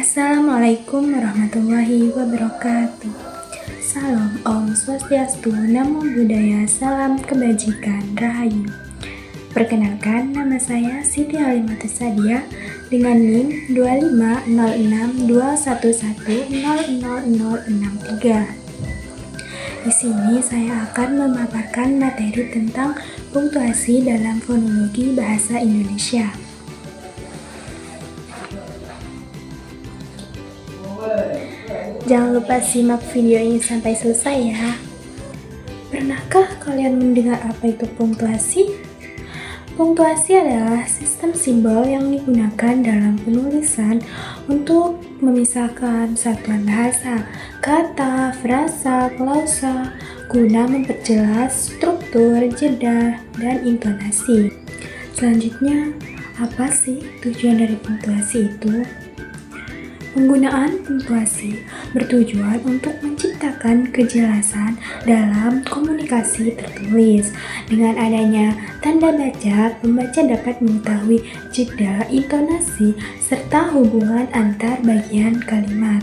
Assalamualaikum warahmatullahi wabarakatuh. Salam Om Swastiastu, Namo Buddhaya, salam kebajikan, rahayu. Perkenalkan, nama saya Siti Halimah Sadia dengan NIM 2506211000063. Di sini saya akan memaparkan materi tentang punktuasi dalam fonologi bahasa Indonesia. Jangan lupa simak video ini sampai selesai ya. Pernahkah kalian mendengar apa itu punktuasi? Punktuasi adalah sistem simbol yang digunakan dalam penulisan untuk memisahkan satuan bahasa, kata, frasa, klausa, guna memperjelas struktur, jeda, dan intonasi. Selanjutnya, apa sih tujuan dari punktuasi itu? Penggunaan punktuasi bertujuan untuk menciptakan kejelasan dalam komunikasi tertulis. Dengan adanya tanda baca, pembaca dapat mengetahui jeda, intonasi, serta hubungan antar bagian kalimat.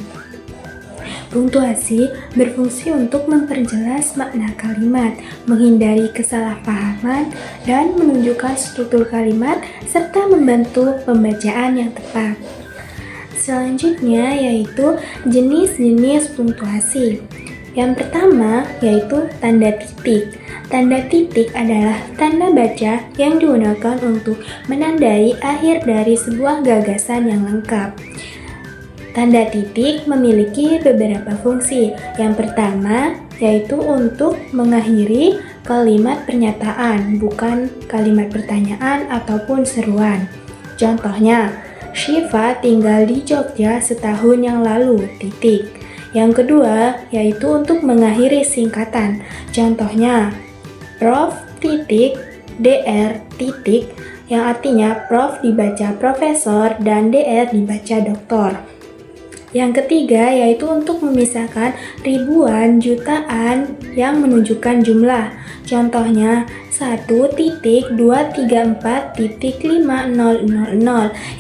Punktuasi berfungsi untuk memperjelas makna kalimat, menghindari kesalahpahaman, dan menunjukkan struktur kalimat, serta membantu pembacaan yang tepat. Selanjutnya yaitu jenis-jenis punktuasi. Yang pertama yaitu tanda titik. Tanda titik adalah tanda baca yang digunakan untuk menandai akhir dari sebuah gagasan yang lengkap. Tanda titik memiliki beberapa fungsi. Yang pertama yaitu untuk mengakhiri kalimat pernyataan, bukan kalimat pertanyaan ataupun seruan. Contohnya, Syifa tinggal di Jogja setahun yang lalu, titik. Yang kedua, yaitu untuk mengakhiri singkatan. Contohnya, Prof. titik, Dr. titik, yang artinya Prof dibaca Profesor dan Dr dibaca Doktor. Yang ketiga, yaitu untuk memisahkan ribuan, jutaan yang menunjukkan jumlah. Contohnya, 1.234.5000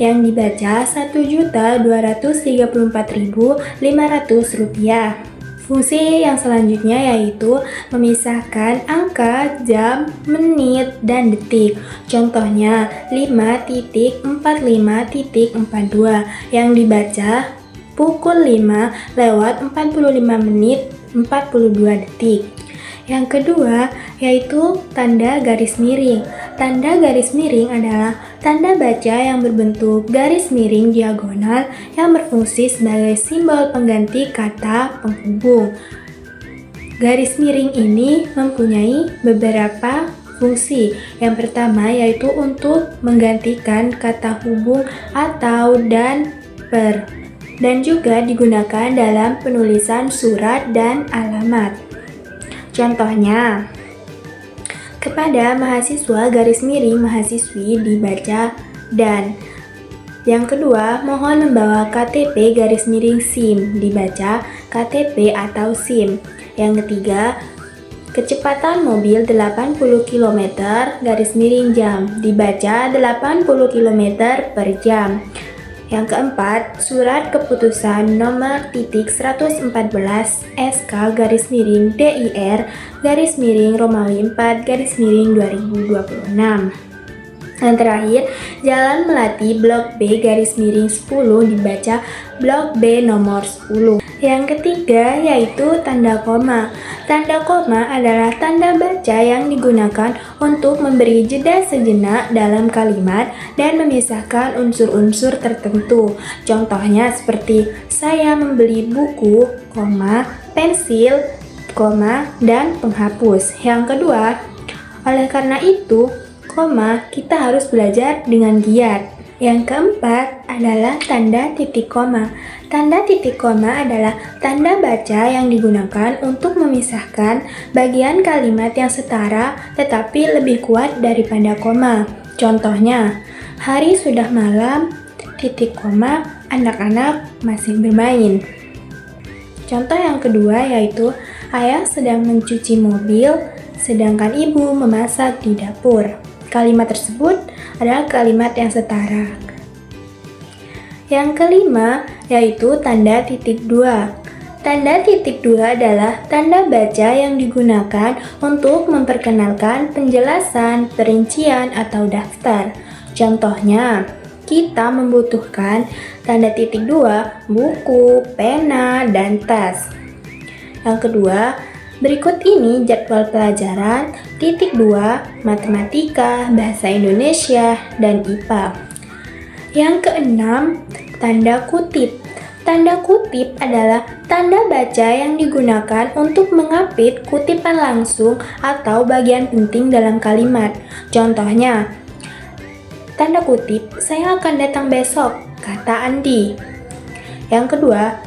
yang dibaca 1.234.500 rupiah. Fungsi yang selanjutnya yaitu memisahkan angka, jam, menit, dan detik. Contohnya 5.45.42 yang dibaca pukul 5:45:42. Yang kedua yaitu tanda garis miring. Tanda garis miring adalah tanda baca yang berbentuk garis miring diagonal yang berfungsi sebagai simbol pengganti kata penghubung. Garis miring ini mempunyai beberapa fungsi. Yang pertama yaitu untuk menggantikan kata hubung atau dan, per, dan juga digunakan dalam penulisan surat dan alamat. Contohnya, kepada mahasiswa garis miring mahasiswi dibaca dan. Yang kedua, mohon membawa KTP garis miring SIM dibaca KTP atau SIM. Yang ketiga, kecepatan mobil 80 km garis miring jam dibaca 80 km per jam. Yang keempat, surat keputusan nomor titik 114 SK garis miring DIR garis miring Romawi 4 garis miring 2026. Yang terakhir, Jalan Melati Blok B garis miring 10 dibaca Blok B nomor 10. Yang ketiga yaitu tanda koma. Tanda koma adalah tanda baca yang digunakan untuk memberi jeda sejenak dalam kalimat dan memisahkan unsur-unsur tertentu. Contohnya seperti saya membeli buku, pensil, dan penghapus. Yang kedua, oleh karena itu, kita harus belajar dengan giat. Yang keempat adalah tanda titik koma. Tanda titik koma adalah tanda baca yang digunakan untuk memisahkan bagian kalimat yang setara tetapi lebih kuat daripada koma. Contohnya, hari sudah malam, titik koma, anak-anak masih bermain. Contoh yang kedua yaitu ayah sedang mencuci mobil, sedangkan ibu memasak di dapur. Kalimat tersebut adalah kalimat yang setara. Yang kelima yaitu tanda titik dua. Tanda titik dua adalah tanda baca yang digunakan untuk memperkenalkan penjelasan, perincian, atau daftar. Contohnya, kita membutuhkan tanda titik dua, buku, pena, dan tas. Yang kedua, berikut ini jadwal pelajaran titik 2, matematika, bahasa Indonesia, dan IPA. Yang keenam, tanda kutip. Tanda kutip adalah tanda baca yang digunakan untuk mengapit kutipan langsung atau bagian penting dalam kalimat. Contohnya, tanda kutip, saya akan datang besok, kata Andi. Yang kedua,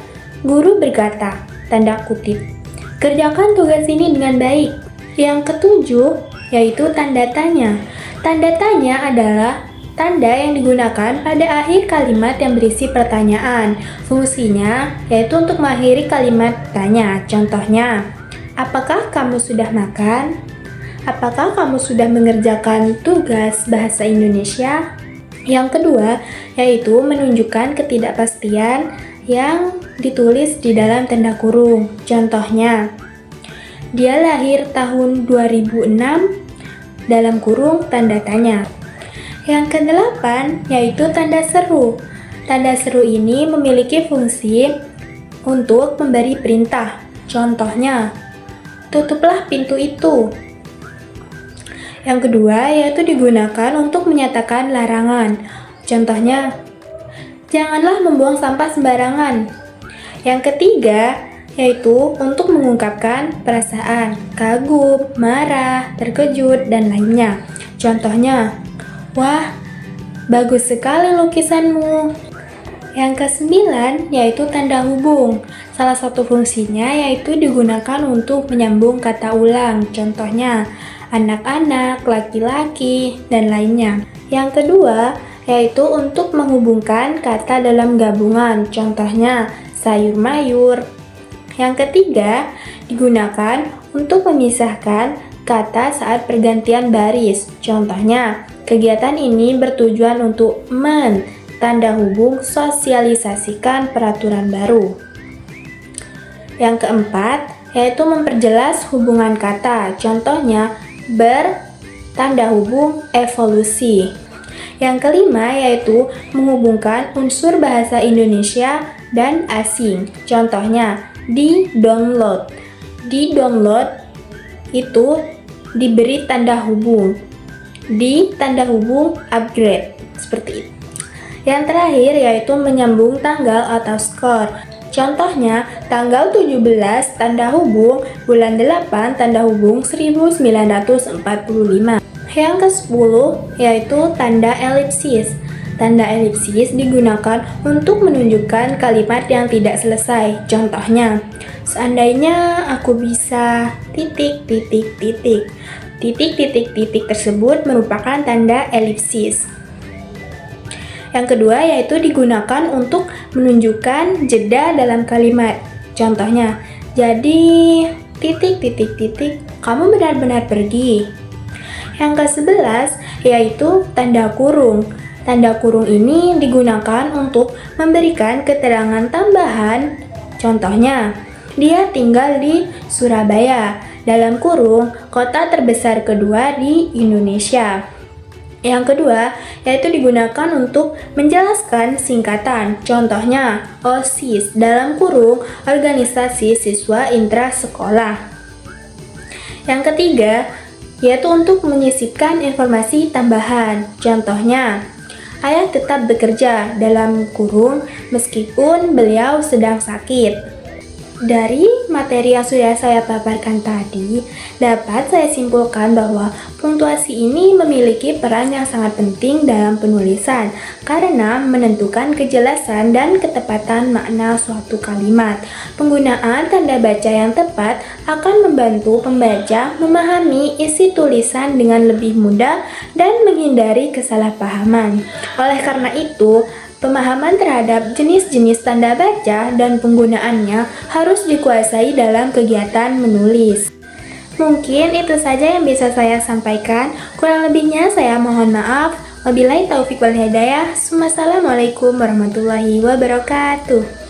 guru berkata, tanda kutip, kerjakan tugas ini dengan baik. Yang ketujuh, yaitu tanda tanya. Tanda tanya adalah tanda yang digunakan pada akhir kalimat yang berisi pertanyaan. Fungsinya yaitu untuk mengakhiri kalimat tanya. Contohnya, apakah kamu sudah makan? Apakah kamu sudah mengerjakan tugas bahasa Indonesia? Yang kedua, yaitu menunjukkan ketidakpastian yang ditulis di dalam tanda kurung. Contohnya, dia lahir tahun 2006 dalam kurung tanda tanya. Yang kedelapan, yaitu tanda seru. Tanda seru ini memiliki fungsi untuk memberi perintah. Contohnya, tutuplah pintu itu. Yang kedua, yaitu digunakan untuk menyatakan larangan. Contohnya, janganlah membuang sampah sembarangan. Yang ketiga, yaitu untuk mengungkapkan perasaan, kagum, marah, terkejut, dan lainnya. Contohnya, wah, bagus sekali lukisanmu. Yang kesembilan, yaitu tanda hubung. Salah satu fungsinya yaitu digunakan untuk menyambung kata ulang. Contohnya, anak-anak, laki-laki, dan lainnya. Yang kedua, yaitu untuk menghubungkan kata dalam gabungan. Contohnya, sayur mayur. Yang ketiga, digunakan untuk memisahkan kata saat pergantian baris. Contohnya, kegiatan ini bertujuan untuk tanda hubung sosialisasikan peraturan baru. Yang keempat, yaitu memperjelas hubungan kata. Contohnya, bertanda hubung evolusi. Yang kelima, yaitu menghubungkan unsur bahasa Indonesia dan asing. Contohnya, di-download. Di-download itu diberi tanda hubung. Di tanda hubung upgrade. Seperti itu. Yang terakhir, yaitu menyambung tanggal atau skor. Contohnya, tanggal 17 tanda hubung bulan 8 tanda hubung 1945. Yang ke-10 yaitu tanda elipsis. Tanda elipsis digunakan untuk menunjukkan kalimat yang tidak selesai. Contohnya, seandainya aku bisa titik titik titik. Titik titik titik tersebut merupakan tanda elipsis. Yang kedua yaitu digunakan untuk menunjukkan jeda dalam kalimat. Contohnya, jadi titik titik titik kamu benar-benar pergi. Yang ke-11 yaitu tanda kurung. Tanda kurung ini digunakan untuk memberikan keterangan tambahan. Contohnya, dia tinggal di Surabaya, dalam kurung kota terbesar kedua di Indonesia. Yang kedua, yaitu digunakan untuk menjelaskan singkatan. Contohnya, OSIS dalam kurung organisasi siswa intrasekolah. Yang ketiga, yaitu untuk menyisipkan informasi tambahan. Contohnya, ayah tetap bekerja dalam kurung meskipun beliau sedang sakit. Dari materi yang sudah saya paparkan tadi, dapat saya simpulkan bahwa punktuasi ini memiliki peran yang sangat penting dalam penulisan karena menentukan kejelasan dan ketepatan makna suatu kalimat. Penggunaan tanda baca yang tepat akan membantu pembaca memahami isi tulisan dengan lebih mudah dan menghindari kesalahpahaman. Oleh karena itu, pemahaman terhadap jenis-jenis tanda baca dan penggunaannya harus dikuasai dalam kegiatan menulis. Mungkin itu saja yang bisa saya sampaikan. Kurang lebihnya saya mohon maaf. Wabillahi taufik wal hidayah. Wassalamualaikum warahmatullahi wabarakatuh.